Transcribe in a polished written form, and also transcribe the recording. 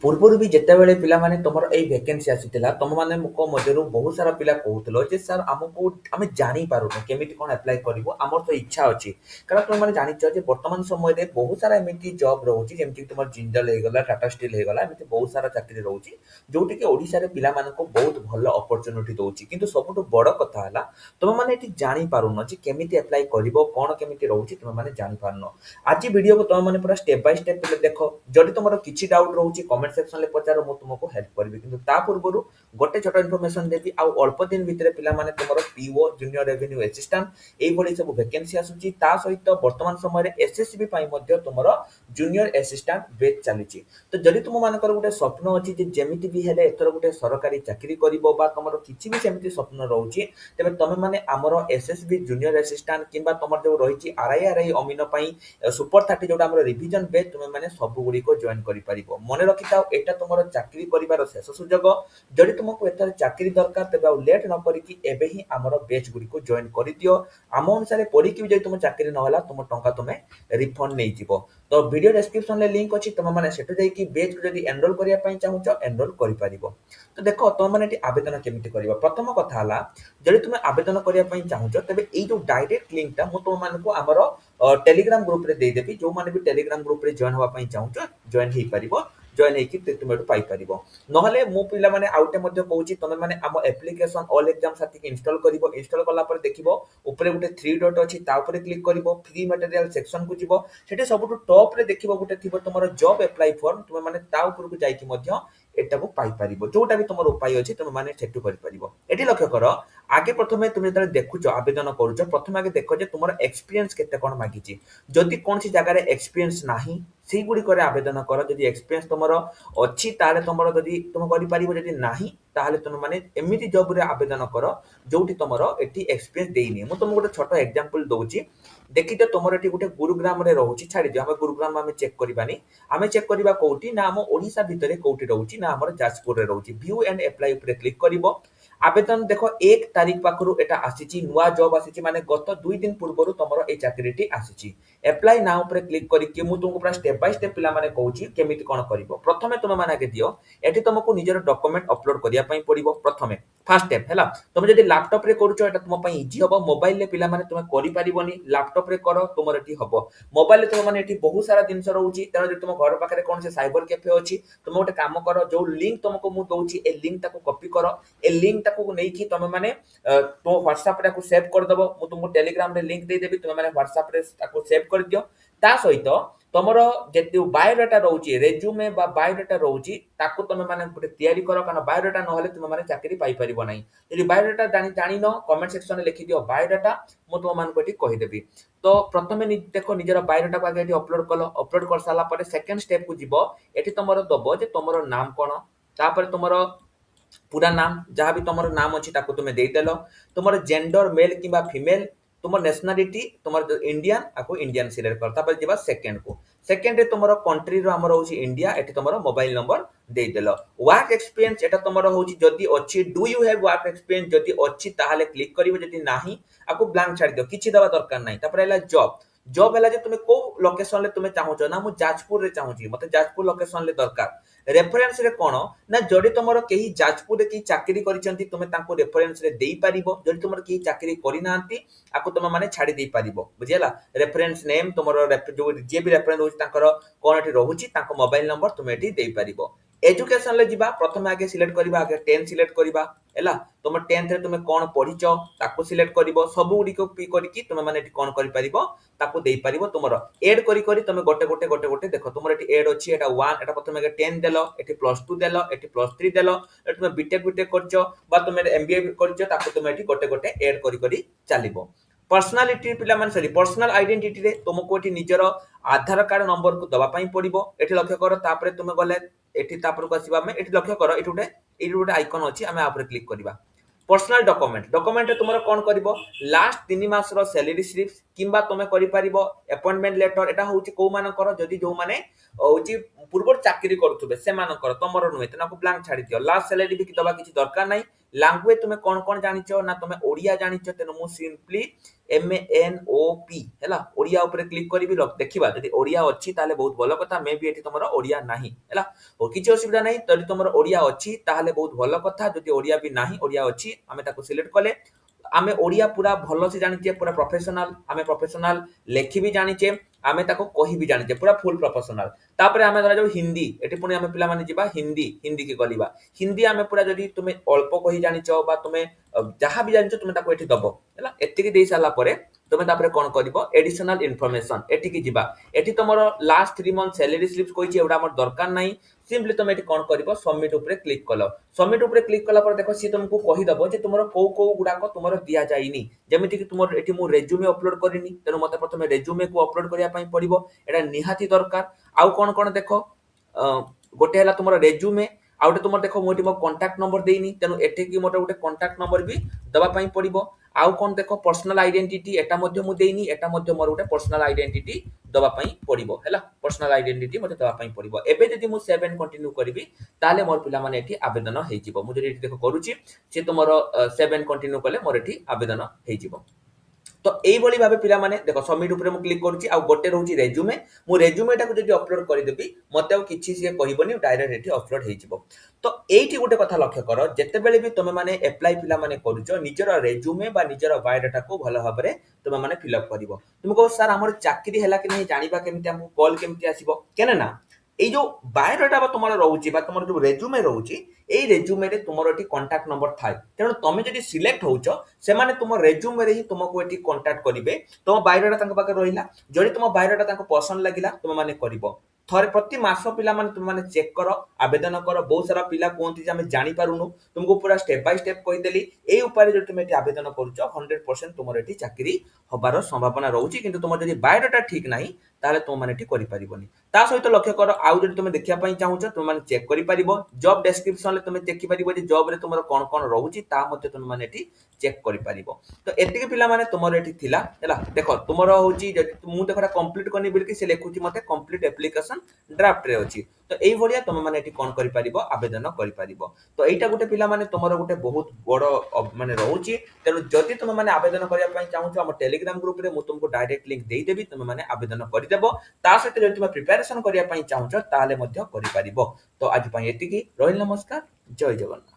ପୂର୍ବରୁ ବି ଯେତେବେଳେ ପିଲାମାନେ ତମର ଏଇ ଭେକେନ୍ସି ଆସିଥିଲା ତମମାନଙ୍କ ମଧ୍ୟରୁ ବହୁତ ସାରା ପିଲା କହୁଥିଲ ଯେ ସାର୍ ଆମକୁ ଆମେ ଜାଣିପାରୁନୁ କେମିତି କ'ଣ ଆପ୍ଲାଏ କରିବୁ ଆମର ତ ଇଚ୍ଛା ଅଛି କାରଣ ତୁମେମାନେ ଜାଣିଛ ଯେ ବର୍ତ୍ତମାନ ସମୟରେ ବହୁତ ସାରା ଏମିତି ଜବ୍ ରହୁଛି ଯେମିତିକି ତୁମର ଜିନ୍ଦଲ ହେଇଗଲା ଟାଟା ଷ୍ଟିଲ୍ ହେଇଗଲା ଏମିତି ବହୁତ ସାରା ଚାକିରି ରହୁଛି ଯୋଉଠିକି ଓଡ଼ିଶାରେ ପିଲାମାନଙ୍କୁ ବହୁତ ଭଲ ଅପରଚ୍ୟୁନିଟି ଦଉଛି କିନ୍ତୁ ସବୁଠୁ ବଡ଼ କଥା ହେଲା ତୁମେମାନେ ଏଠି ଜାଣିପାରୁନ ଯେ କେମିତି ଆପ୍ଲାଏ କରିବ କ'ଣ କେମିତି ରହୁଛି ତୁମେମାନେ ଜାଣିପାରୁନ ଆଜି ଭିଡ଼ିଓକୁ ତୁମେମାନେ ପୁରା ଷ୍ଟେପ୍ ବାଇ ଷ୍ଟେପ୍ ଦେଖ ଯଦି ତୁମର କିଛି ଡାଉଟ୍ ରହୁଛି କମେଣ୍ଟ ସେକ୍ସନରେ ପଚାର ମୁଁ ତୁମକୁ ହେଲ୍ପ କରିବି କିନ୍ତୁ ତା ପୂର୍ବରୁ ଗୋଟେ ଛୋଟ ଇନଫର୍ମେସନ୍ ଦେବି ଆଉ ଅଳ୍ପ ଦିନ ଭିତରେ ପିଲାମାନେ ତୁମର ପିଓ ଜୁନିୟର ରେଭିନ୍ୟୁ ଆସିଷ୍ଟାଣ୍ଟ ଏଇଭଳି ସବୁ ଭେକେନ୍ସି ଆସୁଛି ତା ସହିତ ବର୍ତ୍ତମାନ ସମୟରେ ଏସ୍ଏସ୍ବି ପାଇଁ ମଧ୍ୟ ତୁମର ଜୁନିୟର ଆସିଷ୍ଟାଣ୍ଟ ବେଚ୍ ଚାଲିଛି ତ ଯଦି ତୁମମାନଙ୍କର ଗୋଟେ ସ୍ୱପ୍ନ ଅଛି ଯେ ଯେମିତି ବି ହେଲେ ଏଥର ଗୋଟେ ସରକାରୀ ଚାକିରି କରିବ ବା ତମର କିଛି ବି ସେମିତି ସ୍ୱପ୍ନ ରହୁଛି ତେବେ ତମେମାନେ ଆମର ଏସ୍ଏସ୍ବି ଜୁନିୟର ଆସିଷ୍ଟାଣ୍ଟ କିମ୍ବା ତମର ଯେଉଁ ରହିଛି ଆର୍ଆଇ ଅମିନ ପାଇଁ ସୁପର 30 ଯୋଉଟା ଆମର ରିଭିଜନ ବେଚ୍ ତୁମେମାନେ ସବୁଗୁଡ଼ିକ ଜଏନ୍ କରିପାରିବ ମନେ ରଖିଥାଅ ଏଇଟା ତୁମର ଚାକିରି କରିବାର ଶେଷ ସୁଯୋଗ ଯଦି ତୁମକୁ ଏଥର ଚାକିରି ଦରକାର ତେବେ ଆଉ ଲେଟ୍ ନ କରିକି ଏବେ ହିଁ ଆମର ବେଚ୍ ଗୁଡ଼ିକୁ ଜଏନ୍ କରିଦିଅ ଆମ ଅନୁସାରେ ପଢ଼ିକି ବି ଯଦି ତୁମ ଚାକିରି ନହେଲା ତୁମ ଟଙ୍କା ତୁମେ ରିଫଣ୍ଡ ନେଇଯିବ ତ ଭିଡ଼ିଓ ଡେସ୍କ୍ରିପସନରେ ଲିଙ୍କ ଅଛି ତୁମେମାନେ ସେଠୁ ଯାଇକି ବେଚ୍କୁ ଯଦି ଏନରୋଲ କରିବା ପାଇଁ ଚାହୁଁଛ ଏନରୋଲ କରିପାରିବ ତ ଦେଖ ତୁମେମାନେ ଏଠି ଆବେଦନ କେମିତି କରିବ ପ୍ରଥମ କଥା ହେଲା ଯଦି ତୁମେ ଆବେଦନ କରିବା ପାଇଁ ଚାହୁଁଛ ତେବେ ଏଇ ଯେଉଁ ଡାଇରେକ୍ଟ ଲିଙ୍କଟା ମୁଁ ତୁମମାନଙ୍କୁ ଆମର टेलीग्राम ग्रुप रे देदेवी जो माने भी टेलीग्राम ग्रुप रे जॉइन हवा पई चाहुछ जॉइन हेई परिबो जॉइन हेकी तुम एटु पाई परिबो नहले मो पिला माने आउटे मध्ये कहूची तमे माने आम एप्लीकेशन ऑल एग्जाम साथी के इंस्टॉल करिवो इंस्टॉल करला पर देखिवो ऊपर गुटे 3 डॉट अछि ता ऊपर क्लिक करिवो फ्री मटेरियल सेक्शन को जिवो सेठी सबटु टॉप रे देखिवो गुटे थिबो तमरो जॉब अप्लाई फॉर्म तुमे माने ता ऊपर को जाईकी मध्ये एटाको पाई परिबो जोटा भी तमरो उपाय अछि तुमे माने सेटु करि परिबो एठी लक्ष्य करो आगे प्रथमे तुम जो देखुच आवेदन करुच प्रथम आगे देख तुम एक्सपीरियंस केते कोन मागिची जदि कौन सी जगह एक्सपीरियंस नाही सेही गुडी करे आवेदन कर जदि एक्सपीरियंस तुमरो अछि ताले तुमरो जदि तुम करि परिबो जदि नाही ताले तुम माने एमिति जॉब रे आवेदन कर जोठी तुमरो एठी एक्सपीरियंस देइनी मु तुमको गोटे छोटो एग्जांपल दोउची देखिते तुमरो एठी गोटे गुरुग्राम रे रहूची छाडी दियो हम गुरुग्राम में चेक करबानी आमे चेक करबा कोठी ना हम ओडिसा भितरे कोठी रहूची ना हमर जाजपुर रे रहूची व्यू एंड अप्लाई ऊपर क्लिक करिवो आवेदन देखो 1 तारीख पाखरु एटा आसीची नुवा जॉब आसीची माने गत 2 दिन पूर्वरु तमरो ए चाकरीटी आसीची अप्लाई नाउ पर क्लिक करिके मु तुमको पूरा स्टेप बाय स्टेप पिला माने कहूची केमिति कोन करिवो प्रथमे तुम माने आगे दियो एठी तुमको निजर डॉक्यूमेंट अपलोड करिया पई पड़िवो प्रथमे फर्स्ट स्टेप हैला तुम जदि लैपटॉप रे करूचो एटा तुम पई इजी हबो मोबाइल ले पिला माने तुम करि परिबोनी लैपटॉप रे करो तुमर एठी हबो मोबाइल ले तुम माने एठी बहुत सारा दिनस रहूची तेनो जदि तुम घर पाखरे कोन से साइबर कैफे अछि तुम गोटे काम करो जो लिंक तुमको मु दोउची ए लिंक ताको कॉपी करो ए लिंक ताको नै कि तुम माने तो WhatsApp रे ताको सेव कर दबो मु तुमको टेलीग्राम रे लिंक दे देबी तुम माने WhatsApp रे ताको सेव कर दियो ता सहित तमरो जेति बायोडाटा रहउची रेज्यूमे बा बायोडाटा रहउची ताको तुम माने गुटे तयारी करो कारण बायोडाटा न होले तुम माने चाकरी पाई परिबो नै यदि बायोडाटा जानि न कमेंट सेक्शन रे लिखि दियो बायोडाटा मु तुम मानको एठी कहि देबी तो प्रथमे देखो निजर बायोडाटा को आगे एठी अपलोड कर साला परे सेकंड स्टेप को जिवो एठी तमरो दबो जे तमरो नाम कोन तापर तमरो पूरा नाम जहाँ भी तुम नाम अच्छी तुम्हें देदेल तुम जेंडर मेल कि फीमेल तुम नेशनालिटी तुम इंडियन आपको इंडियन सिलेक्ट कर तापर जीवा सेकंड को सेकंड रे तुम कंट्री रो हमर होची इंडिया एठी तुम मोबाइल नंबर देदेल वर्क एक्सपीरियंस एटा तुम होची जदी अच्छी do you have work experience जदी अच्छी ताहाले क्लिक करिवो जदी नाही आपको ब्लैंक छाड़ दियो किछि दवा दरकार नाही तापर हैला जॉब जॉब हैला जे तुमे को लोकेशन ले तुमे चाहो ना मु जाजपुर रे चाहूची मते जाजपुर लोकेशन ले दरकार रेफरेंस रे कोन ना जडी तुमरो केही जाजपुर रे की चाकरी करिसंती तुमे तांको रेफरेंस रे देई परिबो जडी तुमरो केही चाकरी करि नांती आको तुम माने छाड़ी देई परिबो बुझियला रेफरेंस नेम तुमरो जो जे भी रेफरेंस होची तांकर कोन एठी रहूची तांको मोबाइल नंबर तुमे एठी देई परिबो एजुकेशन ले जिबा प्रथम आगे सिलेक्ट करिबा आगे 10 सिलेक्ट करिबा हैला तुम 10th रे तुमे कोन पढिचो ताको सिलेक्ट करिवो सब गुडी को पी करिकी तुमे माने एठी कोन करि परिबो ताको देई परिबो तुमरो ऐड करि करि तुमे गोटे देखो तुमरो एठी ऐड अछि एटा 1 एटा प्रथम आगे 10 देलो एठी +2 देलो एठी +3 देलो एठी तुमे बीटेक करचो बा तुमे एमबीए करचो ताको तुमे एठी गोटे ऐड करि करि चलिबो पर्सनालिटी पिला मान सॉरी पर्सनल आइडेंटिटी रे तुमको एठी निजरो आधार कार्ड नंबर को दबा पई पड़िबो एठी लक्ष्य करो तापरे तुमे गले एठी तापर को आसीबा में एठी लक्ष्य करो एठी गोटे आइकन अछि आमे आपरे क्लिक करबा पर्सनल डॉक्यूमेंट तुमरो कोन करबो लास्ट 3 मास रो सैलरी स्लिप किंबा तुमे करि परिबो अपॉइंटमेंट लेटर एटा होउची को मान करो जदी जो माने होउची पूर्व चाकरी करथुबे से मान करो तुमरो नुहे तना को ब्लैंक छाडी दियो लास्ट सैलरी भी दबा किछि दरकार नै ଲାଙ୍ଗୁଏଜ ତୁମେ କଣ କଣ ଜାଣିଛ ନା ତୁମେ ଓଡ଼ିଆ ଜାଣିଛ, ତେଣୁ ମୁଁ ସିମ୍ପଲି MANOP ହେଲା ଓଡ଼ିଆ ଉପରେ କ୍ଲିକ୍ କରିବି, ଦେଖିବା ଯଦି ଓଡ଼ିଆ ଅଛି ତାହେଲେ ବହୁତ ଭଲ କଥା, ମେ ବି ଏଠି ତମର ଓଡ଼ିଆ ନାହିଁ ହେଲା, କିଛି ଅସୁବିଧା ନାହିଁ, ଯଦି ତମର ଓଡ଼ିଆ ଅଛି ତାହେଲେ ବହୁତ ଭଲ କଥା, ଯଦି ଓଡ଼ିଆ ବି ନାହିଁ ଓଡ଼ିଆ ଅଛି ଆମେ ତାକୁ ସିଲେକ୍ଟ କଲେ ଆମେ ଓଡ଼ିଆ ପୁରା ଭଲସେ ଜାଣିଛେ, ପୁରା ପ୍ରଫେସନାଲ, ଆମେ ପ୍ରଫେସନାଲ ଲେଖି ବି ଜାଣିଛେ, ଆମେ ତାକୁ କହି ବି ଜାଣିଛେ ପୁରା ଫୁଲ ପ୍ରଫେସନାଲ। ତାପରେ ଆମେ ଧରାଯାଉ ହିନ୍ଦୀ, ଏଠି ପୁଣି ଆମେ ପିଲାମାନେ ଯିବା ହିନ୍ଦୀ, ହିନ୍ଦୀ କି ଗଲିବା, ହିନ୍ଦୀ ଆମେ ପୁରା ଯଦି ତୁମେ ଅଳ୍ପ କହି ଜାଣିଛ ବା ତୁମେ ଯାହା ବି ଜାଣିଛ ତୁମେ ତାକୁ ଏଠି ଦବ ହେଲା, ଏତିକି ଦେଇ ସାରିଲା ପରେ ତୁମେ ତାପରେ କଣ କରିବ ଏଡିସନାଲ ଇନଫର୍ମେସନ ଏଠିକି ଯିବା, ଏଠି ତମର ଲାଷ୍ଟ 3 ମନ୍ଥ ସାଲାରୀ ସ୍ଲିପ୍ସ କହିଛି, ଏଗୁଡ଼ା ଆମର ଦରକାର ନାହିଁ, ସିମ୍ପଲି ତୁମେ ଏଠି କଣ କରିବ ସବମିଟ ଉପରେ କ୍ଲିକ୍ କଲ, ସବମିଟ ଉପରେ କ୍ଲିକ୍ କଲା ପରେ ଦେଖ ସିଏ ତୁମକୁ କହିଦବ ଯେ ତୁମର କୋଉ କୋଉ ଗୁଡାକ ତୁମର ଦିଆଯାଇନି, ଯେମିତି କି ତୁମର ଏଠି ମୁଁ ରେଜ୍ୟୁମେ ଅପଲୋଡ କରିନି, ତେଣୁ ମତେ ପ୍ରଥମେ ରେଜ୍ୟୁମେକୁ ଅପଲୋଡ କରିବା ପାଇଁ ପଡିବ, ଏଟା ନିହାତି ଦରକାର। ଆଉ କଣ କଣ ଦେଖ, ଗୋଟେ ହେଲା ତୁମର ରେଜ୍ୟୁମେ, ଆଉ ଗୋଟେ ତୁମର ଦେଖ ମୁଁ ଏଠି ମୋ କଣ୍ଟାକ୍ଟ ନମ୍ବର ଦେଇନି, ତେଣୁ ଏଠିକି ମୋର ଗୋଟେ କଣ୍ଟାକ୍ଟ ନମ୍ବର ବି ଦେବା ପାଇଁ ପଡିବ। ଆଉ କଣ ଦେଖ ପର୍ସନାଲ ଆଇଡେଣ୍ଟିଟି, ଏଟା ମଧ୍ୟ ମୁଁ ଦେଇନି, ଏଟା ମଧ୍ୟ ମୋର ଗୋଟେ ପର୍ସନାଲ ଆଇଡେଣ୍ଟିଟି ଦେବା ପାଇଁ ପଡିବ ହେଲା, ପର୍ସନାଲ ଆଇଡେଣ୍ଟିଟି ମୋତେ ଦେବା ପାଇଁ ପଡିବ। ଏବେ ଯଦି ମୁଁ ସେଭ୍ ଏଣ୍ଡ କଣ୍ଟିନ୍ୟୁ କରିବି ତାହେଲେ ମୋର ପିଲାମାନେ ଏଠି ଆବେଦନ ହେଇଯିବ, ମୁଁ ଯଦି ଏଠି ଦେଖ କରୁଛି ସେ ତୁମର ସେଭ୍ ଏଣ୍ଡ କଣ୍ଟିନ୍ୟୁ କଲେ ମୋର ଏଠି ଆବେଦନ ହେଇଯିବ। ତ এইভাবে ভাবে পিলামানে দেখ সবমিট উপরে মু ক্লিক করছি, ଆଉ ଗୋଟେ ରହୁଛି ରେଜ୍ୟୁମେ, ମୁଁ ରେଜ୍ୟୁମେଟାକୁ ଯଦି ଅପଲୋଡ କରିଦେବି ମତେ ଆଉ କିଛି ସିଏ କହିବନି, ଡାଇରେକ୍ଟ ଏଠି ଅପଲୋଡ ହେଇଯିବ। ତ ଏଇଠି ଗୋଟେ କଥା ଲକ୍ଷ୍ୟ କର, ଯେତେବେଳେ ବି ତମେ ମାନେ ଆପ୍ଲାଏ ପିଲାମାନେ କରୁଛ ନିଜର ରେଜ୍ୟୁମେ ବା ନିଜର ବାୟୋଡାଟାକୁ ଭଲ ଭାବରେ ତମେ ମାନେ ଫିଲ୍ଅପ୍ କରିବ। তুমি কহ স্যার আমার চাকরি হেলা কি ନାହିଁ জানিবা কেମିତି, ଆମକୁ কল କେମିତି ଆସିବ, কেন না এই ଯୋଉ ବାୟୋଡାଟା ବା ତମର ରହୁଛି ବା ତମର ଯୋଉ ରେଜ୍ୟୁମେ ରହୁଛି, ଏଇ ରେଜ୍ୟୁମେରେ ତୁମର ଏଠି କଣ୍ଟାକ୍ଟ ନମ୍ବର ଥାଏ, ତେଣୁ ତମେ ଯଦି ସିଲେକ୍ଟ ହଉଛ ସେମାନେ ତୁମ ରେଜ୍ୟୁମେରେ ହିଁ ତୁମକୁ ଏଠି କଣ୍ଟାକ୍ଟ କରିବେ, ତୁମ ବାୟୋଡାଟା ତାଙ୍କ ପାଖରେ ରହିଲା, ଯଦି ତୁମ ବାୟୋଡାଟା ତାଙ୍କୁ ପସନ୍ଦ ଲାଗିଲା ତୁମେ ମାନେ କରିବ। ଥରେ ପ୍ରତି ମାସ ପିଲାମାନେ ତୁମେ ମାନେ ଚେକ୍ କର, ଆବେଦନ କର, ବହୁତ ସାରା ପିଲା କୁହନ୍ତି ଯେ ଆମେ ଜାଣିପାରୁନୁ, ତୁମକୁ ପୁରା ଷ୍ଟେପ୍ ବାଇ ଷ୍ଟେପ୍ କହିଦେଲି, এই উপায়ে যদি তুমি এটি আবেদন করছ 100% তোমার এটি চাকরি হবার সম্ভাবনা রয়েছে, কিন্তু তোমার যদি বায়োডাটা ঠিক নাই তাহলে তোমার এটি করিপারিবনি। তা সহিত লক্ষ্য কর আউ যদি তুমি দেখিয়া পাই চাহুছ তুমি মানে চেক করিপারিব, জব ডেসক্রিপশন তুমি দেখিপারিব যে জব রে তোমার কোন কোন রহুছি তা মধ্যে তুমি মানে এটি চেক করিপারিব। তো এতিকি পিলা মানে তোমার এটি থিলা হেলা, দেখো তোমার হଉଛି যদি ମୁଁ ଦେଖଟା কমপ্লিট করনি বলি সে লেখুছি মতে কমপ্লিট আপ্লিকেশন ড্রাফট রে ଅଛି, তো এই ভলিয়া তুমি মানে এটি কোন করিপারিব আবেদন করিপারিব। তো এইটা গোটে পিলা মানে তোমার গোটে বহুত বড় মানে রହୁଛି, তেଣୁ ଯଦି তুমি মানে আবেদন କରିବା ପାଇଁ ଚାହୁଁଛ ଆମ ଟେଲିଗ୍ରାମ ଗ୍ରୁପରେ ମୁଁ ତୁମକୁ ଡାଇରେକ୍ଟ ଲିଙ୍କ ଦେଇଦେବି, তুমি ମାନେ ଆବେଦନ କରିଦେବ, ତା ସହିତ ଯଦି ତୁମେ ପ୍ରିପାରେସନ କରିବା ପାଇଁ ଚାହୁଁଛ ତାହେଲେ ମଧ୍ୟ କରିପାରିବ। ତ ଆଜି ପାଇଁ ଏତିକି, ରହିଲି ନମସ୍କାର, ଜୟ ଜଗନ୍ନାଥ।